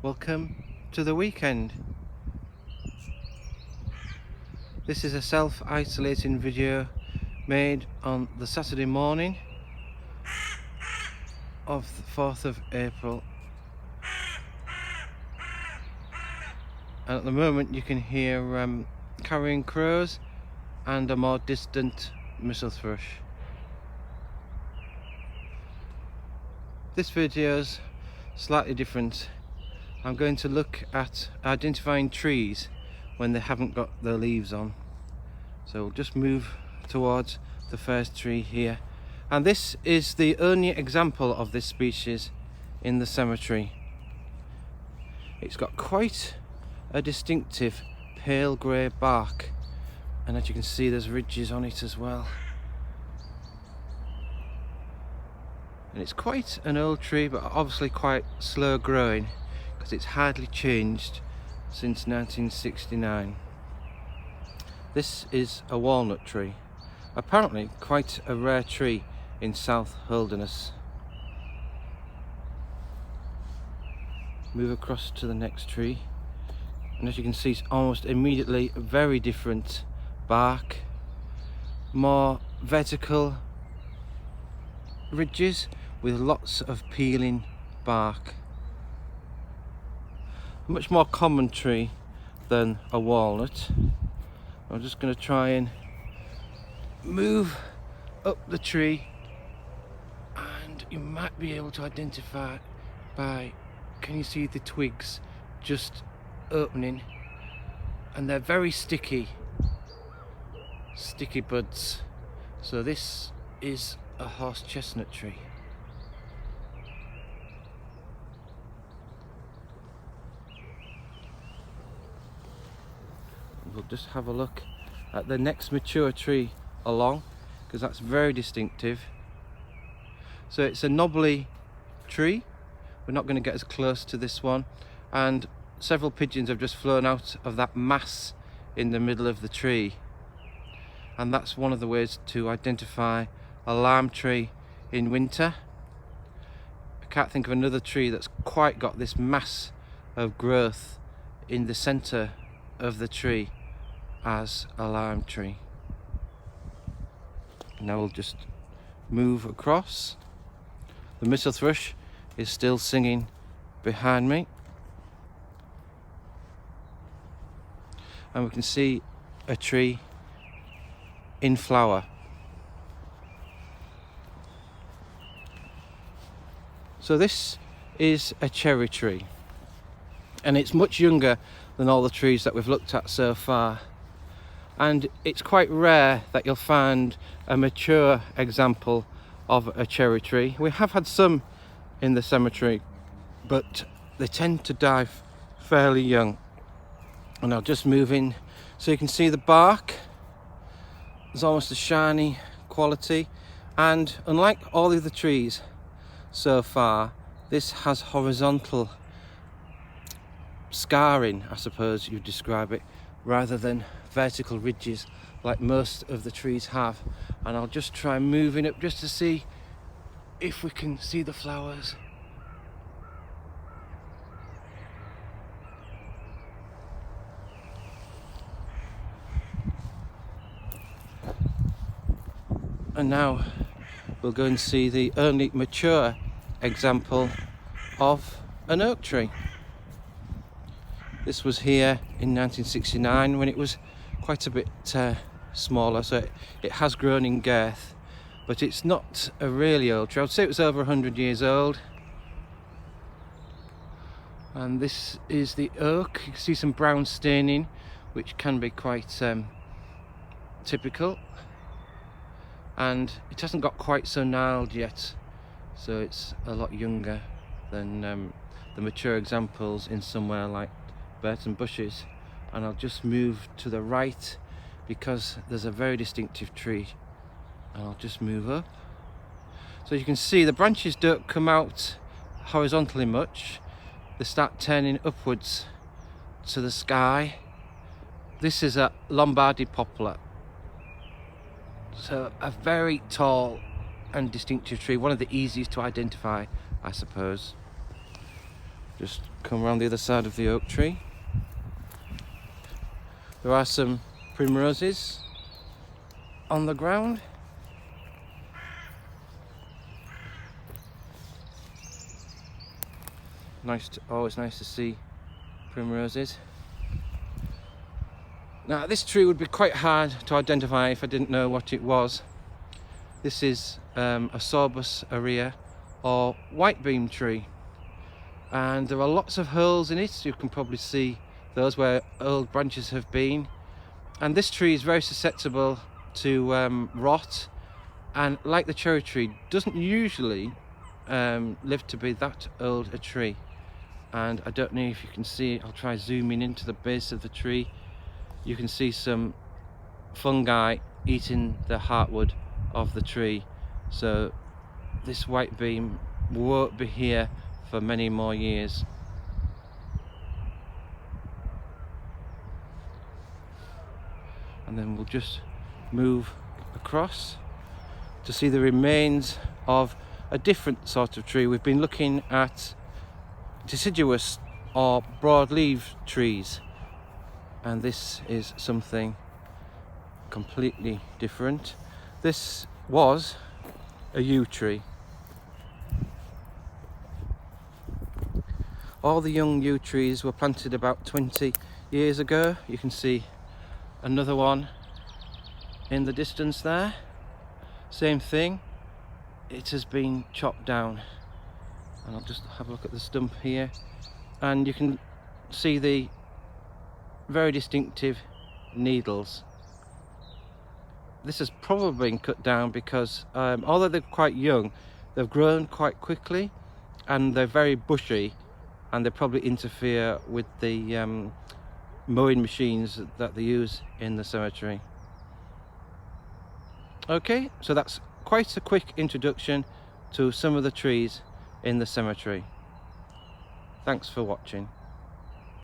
Welcome to the weekend. This is a self-isolating video made on the Saturday morning of the 4th of April. And at the moment you can hear carrion crows and a more distant missel thrush. This video's slightly different. I'm going to look at identifying trees when they haven't got their leaves on. So we'll just move towards the first tree here. And this is the only example of this species in the cemetery. It's got quite a distinctive pale grey bark, and as you can see there's ridges on it as well. And it's quite an old tree, but obviously quite slow growing, because it's hardly changed since 1969. This is a walnut tree, apparently quite a rare tree in South Holderness. Move across to the next tree, and as you can see it's almost immediately a very different bark, more vertical ridges with lots of peeling bark. A much more common tree than a walnut. I'm just going to try and move up the tree, and you might be able to identify by, can you see the twigs just opening, and they're very sticky buds. So this is a horse chestnut tree. We'll just have a look at the next mature tree along, because that's very distinctive. So it's a knobbly tree. We're not going to get as close to this one, and several pigeons have just flown out of that mass in the middle of the tree, and that's one of the ways to identify a lime tree in winter. I can't think of another tree that's quite got this mass of growth in the centre of the tree as a lime tree. Now we'll just move across. The missel thrush is still singing behind me, and we can see a tree in flower. So this is a cherry tree, and it's much younger than all the trees that we've looked at so far, and it's quite rare that you'll find a mature example of a cherry tree. We have had some in the cemetery, but they tend to die fairly young. And I'll just move in so you can see the bark. There's almost a shiny quality, and unlike all the other trees so far, this has horizontal scarring, I suppose you'd describe it, rather than vertical ridges like most of the trees have. And I'll just try moving up just to see if we can see the flowers. And now we'll go and see the only mature example of an oak tree. This was here in 1969 when it was quite a bit smaller, so it has grown in girth, but it's not a really old tree. I would say it was over 100 years old. And this is the oak. You can see some brown staining, which can be quite typical, and it hasn't got quite so gnarled yet, so it's a lot younger than the mature examples in somewhere like Burton Bushes. And I'll just move to the right because there's a very distinctive tree, and I'll just move up. So you can see the branches don't come out horizontally much, they start turning upwards to the sky. This is a Lombardy poplar, so a very tall and distinctive tree, one of the easiest to identify, I suppose. Just come around the other side of the oak tree. There are some primroses on the ground. Always nice to see primroses. Now this tree would be quite hard to identify if I didn't know what it was. This is a Sorbus aurea or whitebeam tree, and there are lots of holes in it. You can probably see those where old branches have been, and this tree is very susceptible to rot, and like the cherry tree, doesn't usually live to be that old a tree. And I don't know if you can see, I'll try zooming into the base of the tree. You can see some fungi eating the heartwood of the tree, so this whitebeam won't be here for many more years. And then we'll just move across to see the remains of a different sort of tree. We've been looking at deciduous or broadleaf trees, and this is something completely different. This was a yew tree. All the young yew trees were planted about 20 years ago. You can see another one in the distance there. Same thing, it has been chopped down. And I'll just have a look at the stump here, and you can see the very distinctive needles. This has probably been cut down because although they're quite young, they've grown quite quickly and they're very bushy, and they probably interfere with the mowing machines that they use in the cemetery. Okay, so that's quite a quick introduction to some of the trees in the cemetery. Thanks for watching.